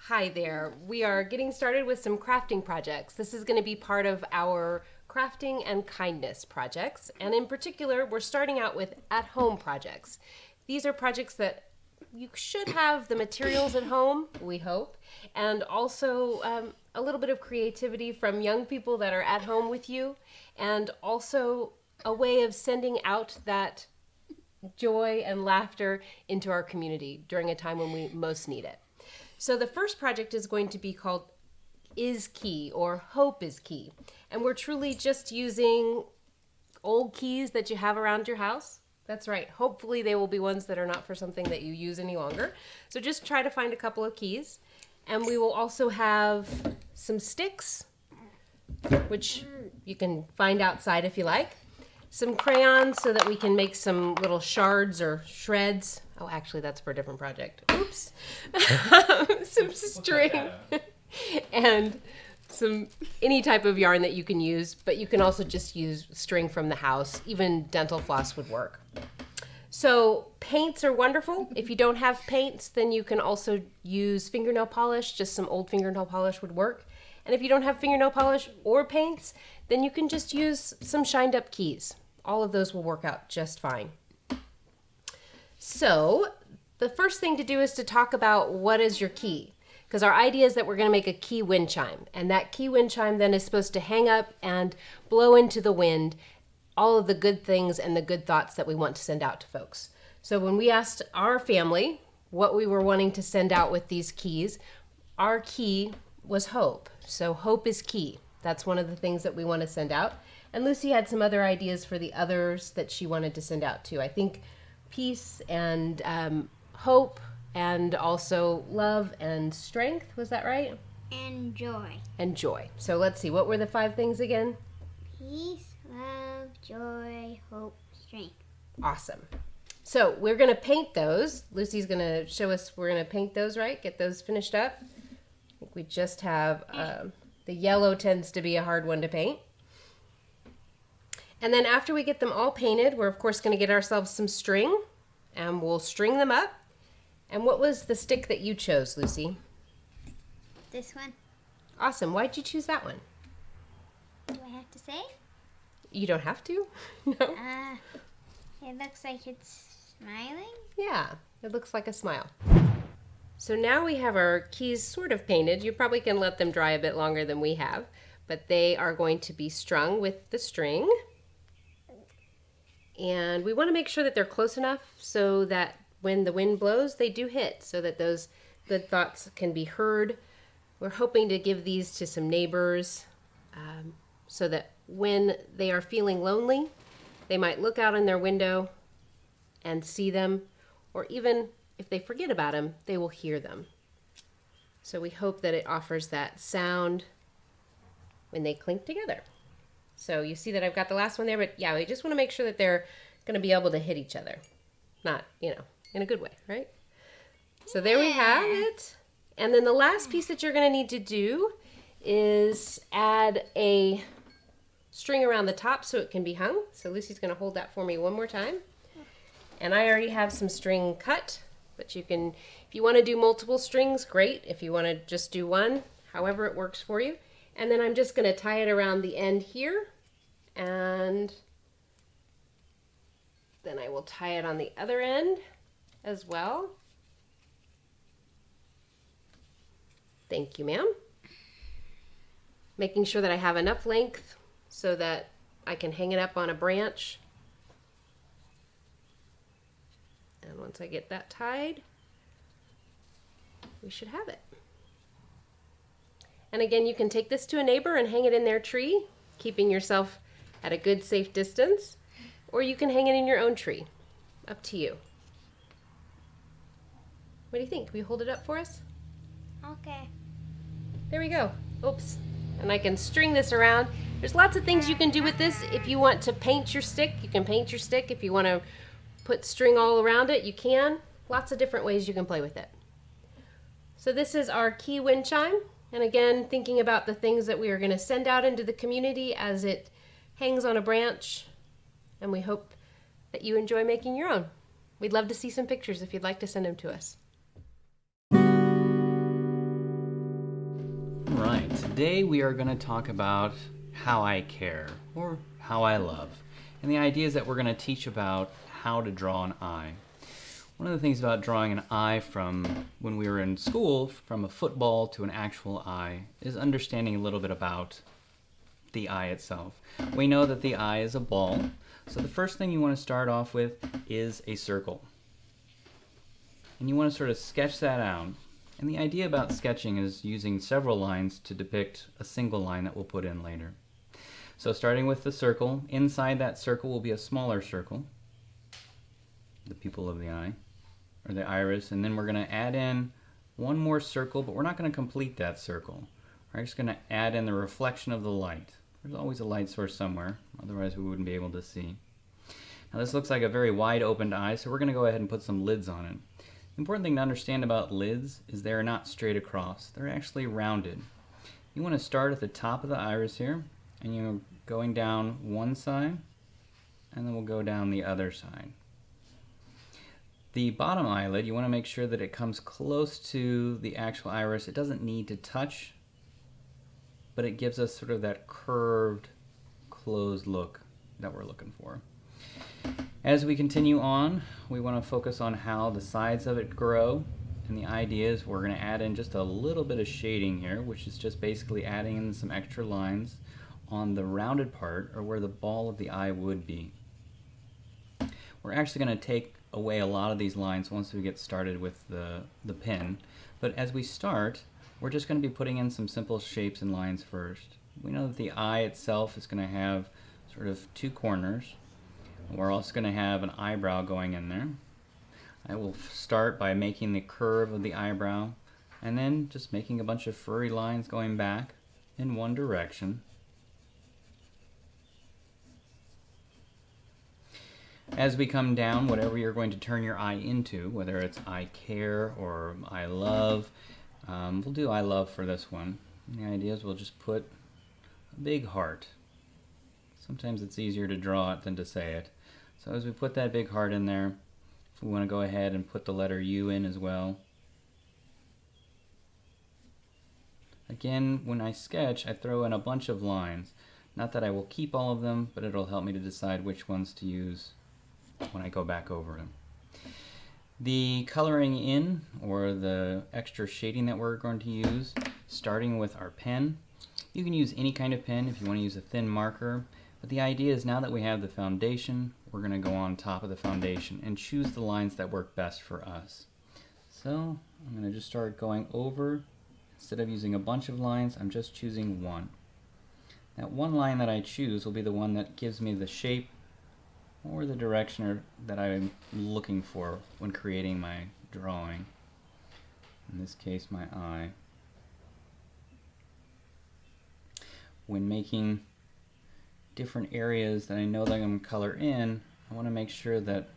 Hi there. We are getting started with some crafting projects. This is going to be part of our crafting and kindness projects. And in particular, we're starting out with at-home projects. These are projects that you should have the materials at home, we hope, and also a little bit of creativity from young people that are at home with you, and also a way of sending out that joy and laughter into our community during a time when we most need it. So the first project is going to be called Is Key, or Hope is Key. And we're truly just using old keys that you have around your house. That's right. Hopefully they will be ones that are not for something that you use any longer. So just try to find a couple of keys. And we will also have some sticks, which you can find outside if you like. Some crayons so that we can make some little shards or shreds. Oh, actually, that's for a different project. Oops. Some string and any type of yarn that you can use, but you can also just use string from the house. Even dental floss would work. So paints are wonderful. If you don't have paints, then you can also use fingernail polish. Just some old fingernail polish would work. And if you don't have fingernail polish or paints, then you can just use some shined up keys. All of those will work out just fine. So the first thing to do is to talk about what is your key. Because our idea is that we're going to make a key wind chime. And that key wind chime then is supposed to hang up and blow into the wind all of the good things and the good thoughts that we want to send out to folks. So when we asked our family what we were wanting to send out with these keys, our key was hope. So hope is key. That's one of the things that we want to send out. And Lucy had some other ideas for the others that she wanted to send out too. I think peace and hope and also love and strength. Was that right? And joy. And joy. So let's see. What were the 5 things again? Peace, love, joy, hope, strength. Awesome. So we're going to paint those. Lucy's going to show us we're going to paint those, right? Get those finished up. I think we just have the yellow tends to be a hard one to paint. And then after we get them all painted, we're of course going to get ourselves some string and we'll string them up. And what was the stick that you chose, Lucy? This one. Awesome. Why'd you choose that one? Do I have to say? You don't have to. No. It looks like it's smiling. Yeah, it looks like a smile. So now we have our keys sort of painted. You probably can let them dry a bit longer than we have, but they are going to be strung with the string. And we want to make sure that they're close enough so that when the wind blows, they do hit, so that those good thoughts can be heard. We're hoping to give these to some neighbors so that when they are feeling lonely, they might look out in their window and see them, or even if they forget about them, they will hear them. So we hope that it offers that sound when they clink together. So you see that I've got the last one there, but yeah, we just want to make sure that they're going to be able to hit each other. Not, in a good way, right? So there we have it. And then the last piece that you're going to need to do is add a string around the top so it can be hung. So Lucy's going to hold that for me one more time. And I already have some string cut, but you can, if you want to do multiple strings, great. If you want to just do one, however it works for you. And then I'm just going to tie it around the end here, and then I will tie it on the other end as well. Thank you, ma'am. Making sure that I have enough length so that I can hang it up on a branch. And once I get that tied, we should have it. And again, you can take this to a neighbor and hang it in their tree, keeping yourself at a good, safe distance, or you can hang it in your own tree. Up to you. What do you think? Will you hold it up for us? Okay. There we go. Oops. And I can string this around. There's lots of things you can do with this. If you want to paint your stick, you can paint your stick. If you want to put string all around it, you can. Lots of different ways you can play with it. So this is our key wind chime. And again, thinking about the things that we are going to send out into the community as it hangs on a branch. And we hope that you enjoy making your own. We'd love to see some pictures if you'd like to send them to us. Right, today we are going to talk about how I care, or how I love. And the idea is that we're going to teach about how to draw an eye. One of the things about drawing an eye from when we were in school, from a football to an actual eye, is understanding a little bit about the eye itself. We know that the eye is a ball, so the first thing you want to start off with is a circle. And you want to sort of sketch that out. And the idea about sketching is using several lines to depict a single line that we'll put in later. So starting with the circle, inside that circle will be a smaller circle, the pupil of the eye, or the iris, and then we're going to add in one more circle, but we're not going to complete that circle. We're just going to add in the reflection of the light. There's always a light source somewhere, otherwise we wouldn't be able to see. Now this looks like a very wide opened eye, so we're going to go ahead and put some lids on it. The important thing to understand about lids is they're not straight across. They're actually rounded. You want to start at the top of the iris here, and you're going down one side, and then we'll go down the other side. The bottom eyelid, you want to make sure that it comes close to the actual iris. It doesn't need to touch, but it gives us sort of that curved, closed look that we're looking for. As we continue on, we want to focus on how the sides of it grow, and the idea is we're going to add in just a little bit of shading here, which is just basically adding in some extra lines on the rounded part, or where the ball of the eye would be. We're actually going to take away a lot of these lines once we get started with the pen, but as we start, we're just going to be putting in some simple shapes and lines first. We know that the eye itself is going to have sort of two corners. We're also going to have an eyebrow going in there. I will start by making the curve of the eyebrow and then just making a bunch of furry lines going back in one direction. As we come down, whatever you're going to turn your eye into, whether it's I care or I love, we'll do I love for this one. And the idea is we'll just put a big heart. Sometimes it's easier to draw it than to say it. So as we put that big heart in there, if we want to go ahead and put the letter U in as well. Again, when I sketch, I throw in a bunch of lines. Not that I will keep all of them, but it'll help me to decide which ones to use when I go back over them. The coloring in, or the extra shading that we're going to use, starting with our pen. You can use any kind of pen if you want to use a thin marker. But the idea is now that we have the foundation, we're going to go on top of the foundation and choose the lines that work best for us. So I'm going to just start going over. Instead of using a bunch of lines, I'm just choosing one. That one line that I choose will be the one that gives me the shape or the direction that I'm looking for when creating my drawing. In this case, my eye. When making different areas that I know that I'm going to color in, I want to make sure that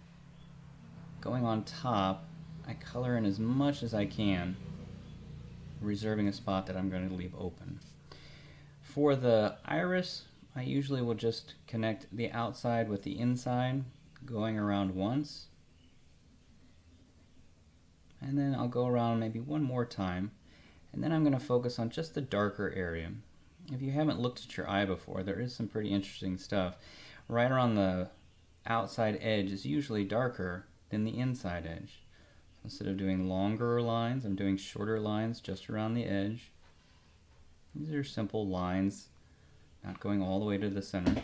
going on top, I color in as much as I can, reserving a spot that I'm going to leave open. For the iris, I usually will just connect the outside with the inside, going around once, and then I'll go around maybe one more time, and then I'm going to focus on just the darker area. If you haven't looked at your eye before, there is some pretty interesting stuff. Right around the outside edge is usually darker than the inside edge. So instead of doing longer lines, I'm doing shorter lines just around the edge. These are simple lines, not going all the way to the center.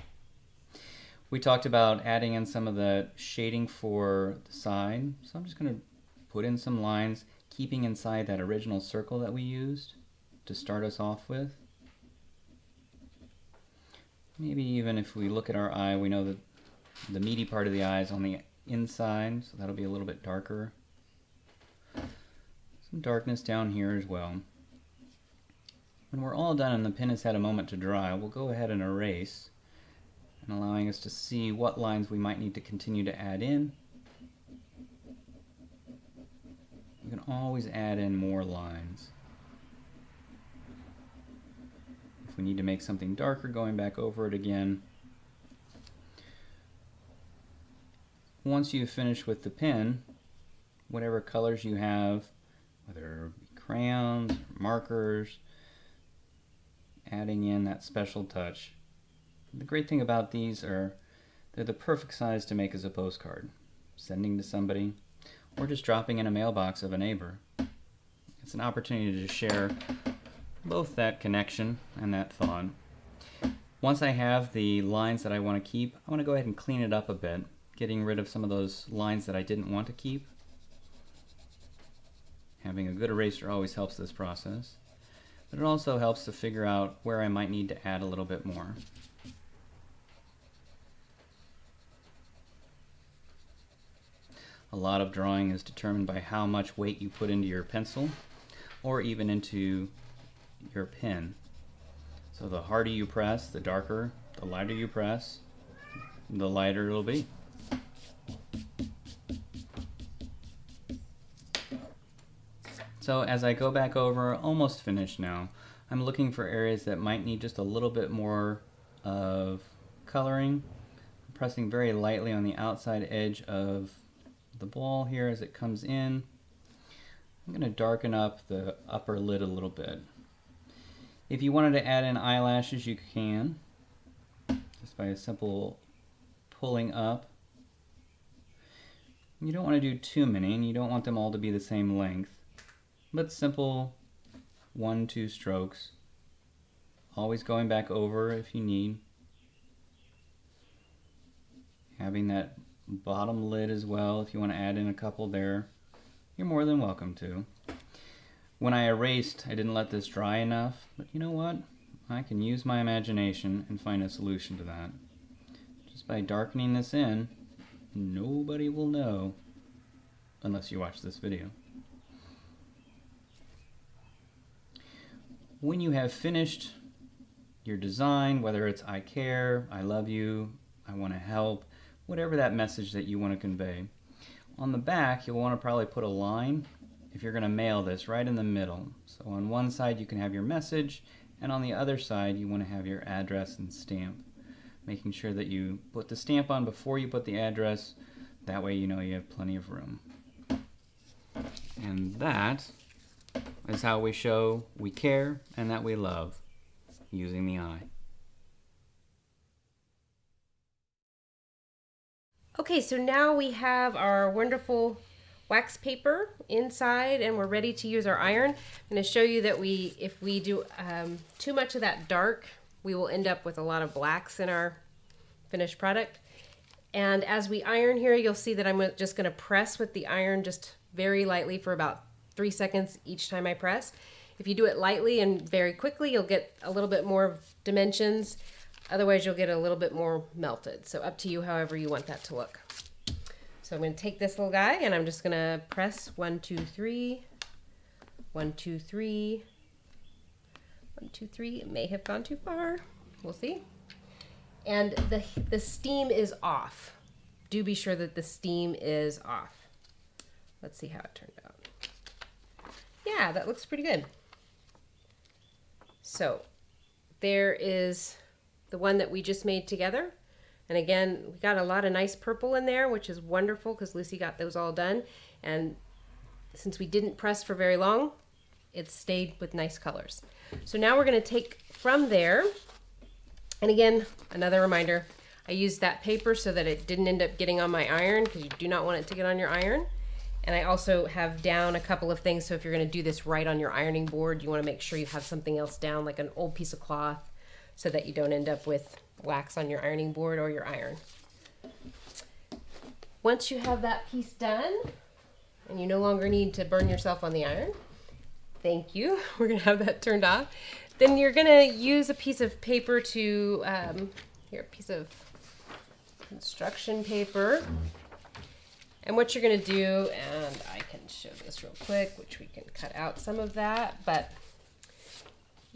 We talked about adding in some of the shading for the side, so I'm just going to put in some lines, keeping inside that original circle that we used to start us off with. Maybe even if we look at our eye, we know that the meaty part of the eye is on the inside, so that'll be a little bit darker. Some darkness down here as well. When we're all done and the pen has had a moment to dry, we'll go ahead and erase, and allowing us to see what lines we might need to continue to add in. You can always add in more lines. If we need to make something darker, going back over it again. Once you've finished with the pen, whatever colors you have, whether crayons, markers, adding in that special touch. The great thing about these are they're the perfect size to make as a postcard, sending to somebody, or just dropping in a mailbox of a neighbor. It's an opportunity to share both that connection and that thought. Once I have the lines that I want to keep, I want to go ahead and clean it up a bit, getting rid of some of those lines that I didn't want to keep. Having a good eraser always helps this process, but it also helps to figure out where I might need to add a little bit more. A lot of drawing is determined by how much weight you put into your pencil or even into your pen. So the harder you press, the darker, the lighter you press, the lighter it'll be. So as I go back over, almost finished now, I'm looking for areas that might need just a little bit more of coloring. I'm pressing very lightly on the outside edge of the ball here as it comes in. I'm going to darken up the upper lid a little bit. If you wanted to add in eyelashes, you can, just by a simple pulling up. You don't want to do too many, and you don't want them all to be the same length, but simple 1-2 strokes, always going back over if you need. Having that bottom lid as well, if you want to add in a couple there, you're more than welcome to. When I erased, I didn't let this dry enough, but you know what? I can use my imagination and find a solution to that. Just by darkening this in, nobody will know unless you watch this video. When you have finished your design, whether it's I care, I love you, I want to help, whatever that message that you want to convey, on the back you'll want to probably put a line if you're going to mail this right in the middle. So on one side you can have your message, and on the other side you want to have your address and stamp, making sure that you put the stamp on before you put the address. That way you know you have plenty of room. And that is how we show we care and that we love, using the eye. Okay, so now we have our wonderful wax paper inside and we're ready to use our iron. I'm going to show you that if we do too much of that dark, we will end up with a lot of blacks in our finished product. And as we iron here, you'll see that I'm just going to press with the iron just very lightly for about 3 seconds each time I press. If you do it lightly and very quickly, you'll get a little bit more dimensions. Otherwise, you'll get a little bit more melted. So up to you, however you want that to look. So I'm going to take this little guy and I'm just going to press 1, 2, 3, 1, 2, 3, 1, 2, 3. It may have gone too far. We'll see. And the steam is off. Do be sure that the steam is off. Let's see how it turned out. Yeah, that looks pretty good. So there is the one that we just made together. And again, we got a lot of nice purple in there, which is wonderful because Lucy got those all done. And since we didn't press for very long, it stayed with nice colors. So now we're going to take from there, and again, another reminder, I used that paper so that it didn't end up getting on my iron because you do not want it to get on your iron. And I also have down a couple of things, so if you're going to do this right on your ironing board, you want to make sure you have something else down, like an old piece of cloth, so that you don't end up with wax on your ironing board or your iron. Once you have that piece done, and you no longer need to burn yourself on the iron, thank you, we're going to have that turned off, then you're going to use a piece of paper to, here, a piece of construction paper. And what you're going to do, and I can show this real quick, which we can cut out some of that, but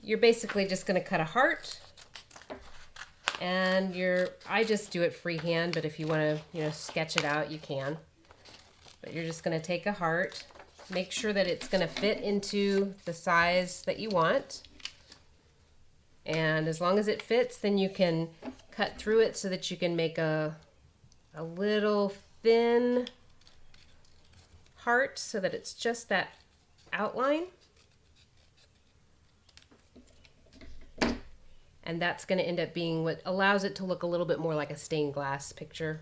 you're basically just going to cut a heart. And I just do it freehand, but if you want to, sketch it out, you can. But you're just going to take a heart, make sure that it's going to fit into the size that you want. And as long as it fits, then you can cut through it so that you can make a little thin heart so that it's just that outline. And that's going to end up being what allows it to look a little bit more like a stained glass picture.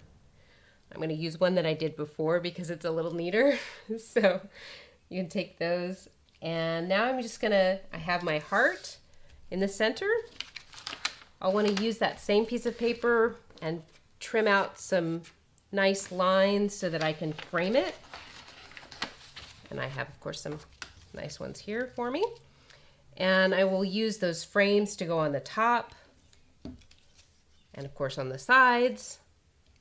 I'm going to use one that I did before because it's a little neater. So you can take those. And now I'm just going to, I have my heart in the center. I'll want to use that same piece of paper and trim out some nice lines so that I can frame it. And I have, of course, some nice ones here for me. And I will use those frames to go on the top and, of course, on the sides.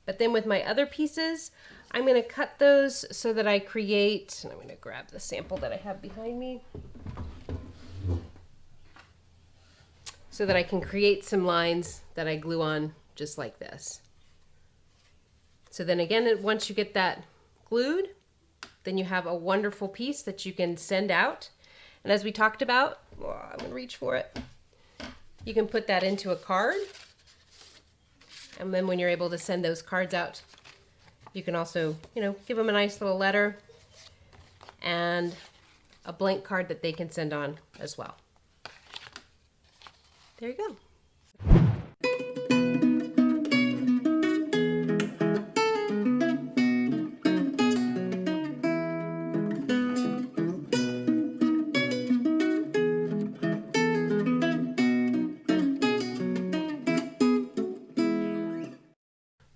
But then with my other pieces, I'm going to cut those so that I create, and I'm going to grab the sample that I have behind me, so that I can create some lines that I glue on just like this. So then again, once you get that glued, then you have a wonderful piece that you can send out. And as we talked about, I'm going to reach for it. You can put that into a card. And then when you're able to send those cards out, you can also, give them a nice little letter and a blank card that they can send on as well. There you go.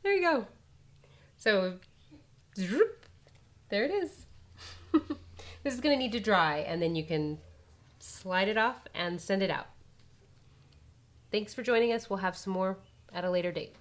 There you go. So, there it is. This is going to need to dry, and then you can slide it off and send it out. Thanks for joining us. We'll have some more at a later date.